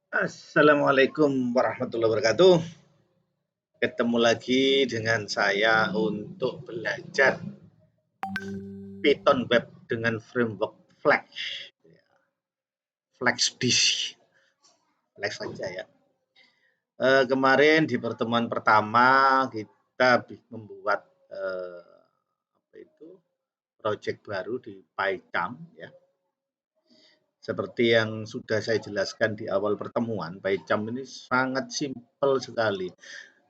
Assalamualaikum warahmatullahi wabarakatuh. Ketemu lagi dengan saya untuk belajar Python Web dengan framework Flex. FlexDisk. Flex saja ya. Kemarin di pertemuan pertama kita membuat apa itu project baru di PyCharm ya. Seperti yang sudah saya jelaskan di awal pertemuan, PyCharm ini sangat simpel sekali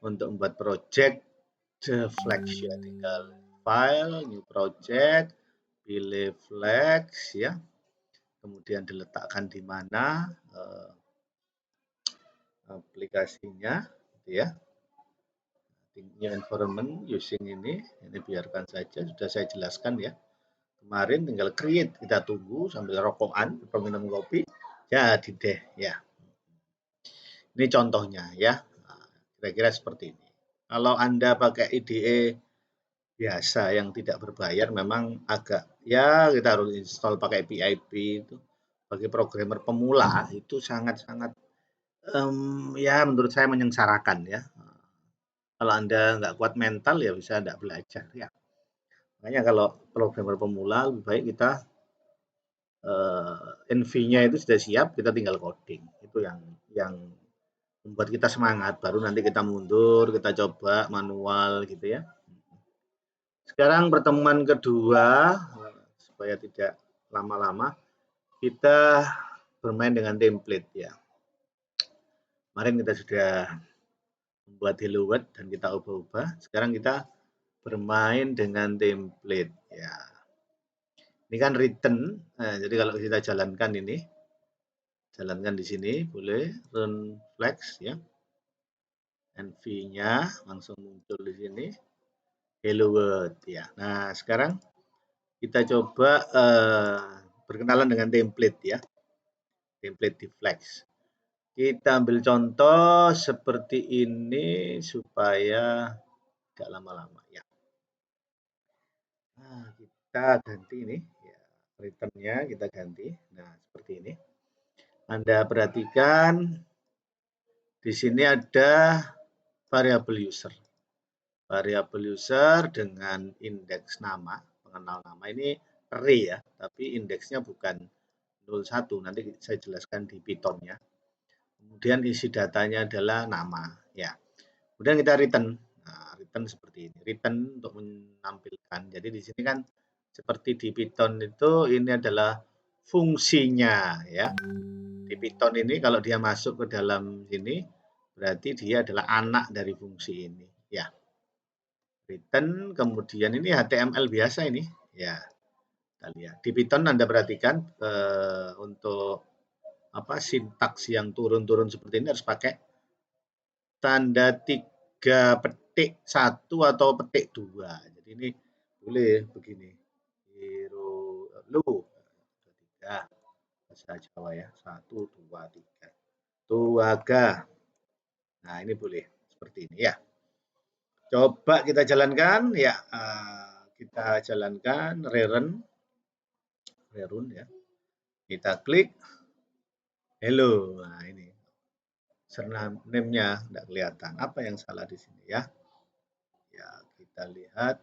untuk membuat project flex ya, tinggal file, new project, pilih flex ya, kemudian diletakkan di mana aplikasinya, gitu ya. New environment using ini biarkan saja, sudah saya jelaskan ya. Kemarin tinggal create, kita tunggu sambil rokokan atau minum kopi, jadi deh ya. Ini contohnya ya, kira-kira seperti ini. Kalau Anda pakai IDE biasa yang tidak berbayar memang agak ya kita harus install pakai PIP itu bagi programmer pemula itu sangat-sangat ya menurut saya menyengsarakan ya. Kalau Anda nggak kuat mental ya bisa nggak belajar ya. Makanya kalau programmer pemula lebih baik kita NV-nya itu sudah siap, kita tinggal coding. Itu yang membuat kita semangat. Baru nanti kita mundur, kita coba manual gitu ya. Sekarang pertemuan kedua, supaya tidak lama-lama, kita bermain dengan template ya. Kemarin kita sudah membuat Hello World dan kita ubah-ubah. Sekarang kita bermain dengan template ya. Ini kan written, nah, jadi kalau kita jalankan ini, jalankan di sini boleh run flex ya. NV-nya langsung muncul di sini. Hello World ya. Nah, sekarang kita coba berkenalan dengan template ya. Template di flex. Kita ambil contoh seperti ini supaya tidak lama-lama ya. Nah, kita ganti ini ya, returnnya kita ganti. Nah, seperti ini. Anda perhatikan di sini ada variabel user. Variabel user dengan indeks nama, pengenal nama ini array ya, tapi indeksnya bukan 01. Nanti saya jelaskan di Python-nya. Kemudian isi datanya adalah nama ya. Kemudian kita return. Nah, return seperti ini. Return untuk menampilkan. Jadi di sini kan seperti di Python itu ini adalah fungsinya ya. Di Python ini kalau dia masuk ke dalam sini berarti dia adalah anak dari fungsi ini ya. Return kemudian ini HTML biasa ini ya. Kita lihat. Di Python Anda perhatikan untuk apa sintaks yang turun-turun seperti ini harus pakai tanda 3 1 atau petik 2. Jadi ini boleh begini. Hero lu 3 bahasa Jawa ya. 1 2 3. Tuaga. Nah, ini boleh seperti ini ya. Coba kita jalankan ya. Kita jalankan rerun ya. Kita klik hello. Nah, ini surname-nya tidak kelihatan. Apa yang salah di sini ya? Ya, kita lihat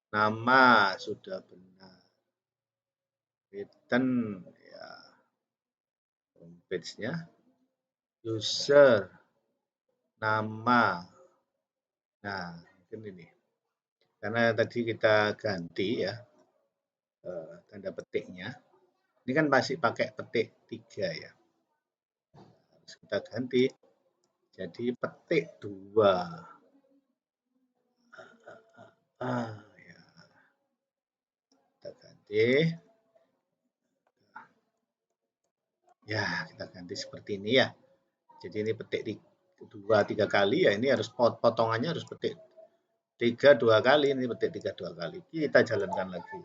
nama sudah benar. Return ya. Homepage-nya. User. Nama. Nah, mungkin ini. Karena tadi kita ganti ya tanda petiknya. Ini kan masih pakai petik 3 ya. Harus kita ganti jadi petik 2. Ya. Kita ganti. Ya, kita ganti seperti ini ya. Jadi ini petik 2-3 kali ya, ini harus potongannya harus petik 3 2 kali, ini petik 3 2 kali. Kita jalankan lagi.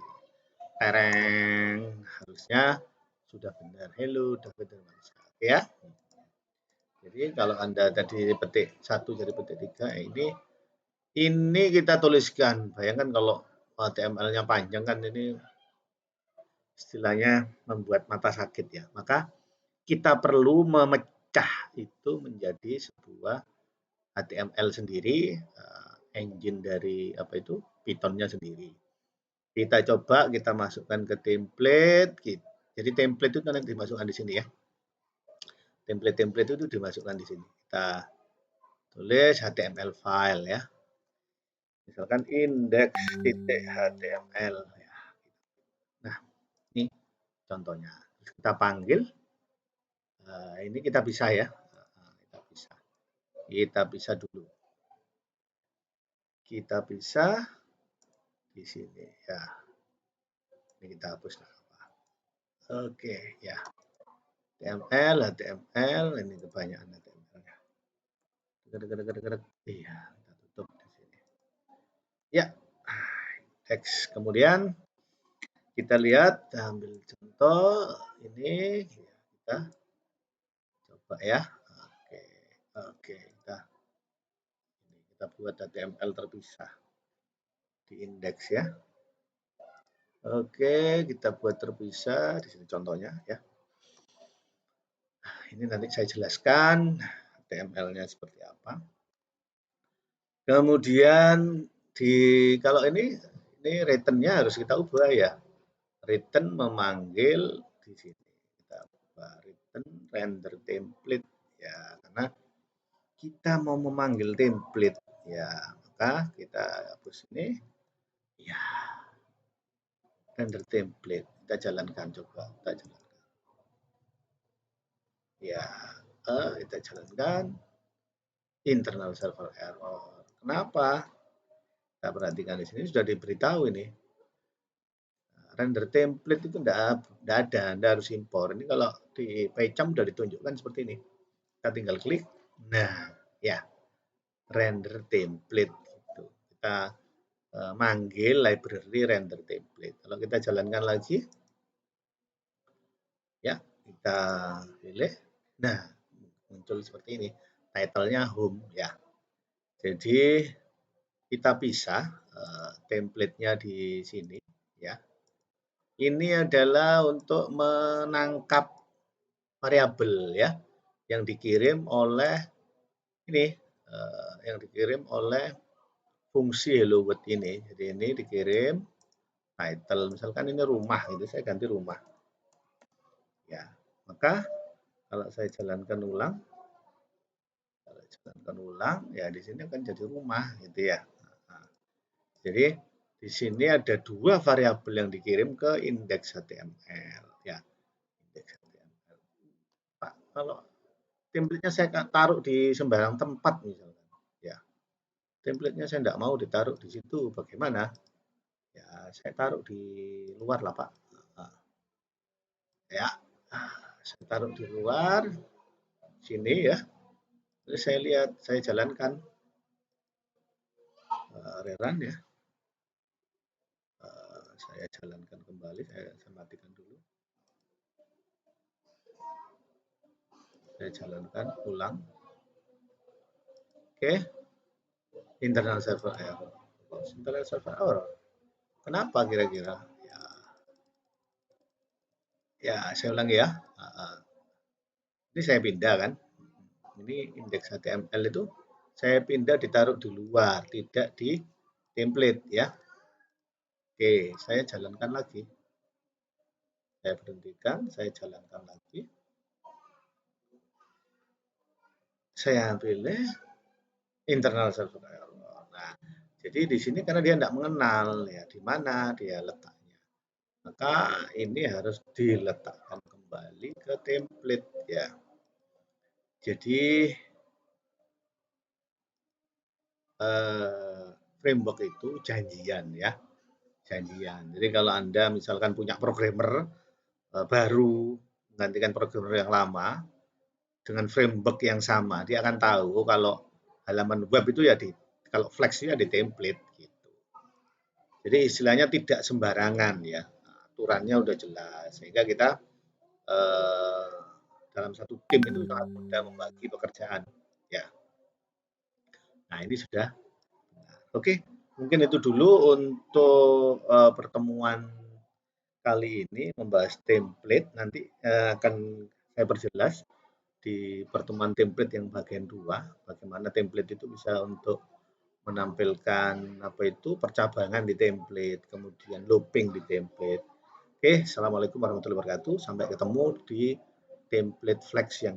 Tereng, harusnya sudah benar. Hello, David Hermansyah. Oke ya. Jadi kalau Anda tadi petik 1 jadi petik 3, ini kita tuliskan. Bayangkan kalau HTML-nya panjang kan ini istilahnya membuat mata sakit ya. Maka kita perlu memecah itu menjadi sebuah HTML sendiri, engine dari apa itu Python-nya sendiri. Kita coba kita masukkan ke template. Jadi template itu nanti dimasukkan di sini ya. Template-template itu dimasukkan di sini. Kita tulis HTML file ya. Misalkan index.html ya. Nah, ini contohnya. Kita panggil. Ini kita bisa ya. Kita bisa dulu. Kita bisa di sini ya. Ini kita hapus apa. Oke ya. HTML, ini kebanyakan HTML-nya. Iya, kita tutup di sini. Ya, teks. Kemudian kita lihat, ambil contoh ini, kita coba ya. Oke, kita buat HTML terpisah di indeks ya. Oke, kita buat terpisah di sini contohnya ya. Ini nanti saya jelaskan HTML-nya seperti apa. Kemudian kalau ini return-nya harus kita ubah ya. Return memanggil di sini. Kita ubah return render template ya, karena kita mau memanggil template ya, maka kita hapus ini. Ya. Render template. Kita jalankan coba. Kita jalankan. Ya, kita jalankan. Internal server error. Kenapa? Kita perhatikan di sini sudah diberitahu ini. Render template itu enggak ada, Anda harus impor. Ini kalau di PyCharm sudah ditunjukkan seperti ini. Kita tinggal klik. Nah, ya. Render template gitu. Kita manggil library render template. Kalau kita jalankan lagi, ya, kita pilih. Nah, muncul seperti ini. Title-nya home ya. Jadi kita pisah template-nya di sini ya. Ini adalah untuk menangkap variabel ya yang dikirim oleh ini yang dikirim oleh fungsi hello world ini. Jadi ini dikirim title, misalkan ini rumah gitu, saya ganti rumah. Ya, maka kalau saya jalankan ulang, ya di sini akan jadi rumah gitu ya. Nah, jadi di sini ada dua variabel yang dikirim ke indeks HTML ya. Indeks HTML. Pak, kalau template-nya saya taruh di sembarang tempat misalkan, ya. Template-nya saya tidak mau ditaruh di situ, bagaimana? Ya, saya taruh di luar lah Pak. Ya, saya taruh di luar sini ya. Terus saya lihat, saya jalankan rerun ya. Saya jalankan kembali, saya matikan dulu. Saya jalankan ulang. Oke. Internal server error. Internal server error. Kenapa kira-kira? Ya, saya ulangi ya. Ini saya pindah kan. Ini indeks HTML itu saya pindah ditaruh di luar, tidak di template ya. Oke, saya jalankan lagi. Saya berhentikan, saya jalankan lagi. Saya pilih internal server error. Nah, jadi di sini karena dia tidak mengenal ya di mana dia letaknya. Maka ini harus diletakkan kembali ke template ya. Jadi framework itu janjian ya. Janjian. Jadi kalau Anda misalkan punya programmer baru menggantikan programmer yang lama dengan framework yang sama, dia akan tahu kalau halaman web itu ya kalau Flex ya di template gitu. Jadi istilahnya tidak sembarangan ya. Aturannya udah jelas sehingga kita dalam satu tim itu sangat mudah membagi pekerjaan ya. Nah, ini sudah. Oke, mungkin itu dulu untuk pertemuan kali ini membahas template. Nanti akan saya perjelas di pertemuan template yang bagian 2, bagaimana template itu bisa untuk menampilkan percabangan di template, kemudian looping di template. Oke, assalamualaikum warahmatullahi wabarakatuh. Sampai ketemu di template flex yang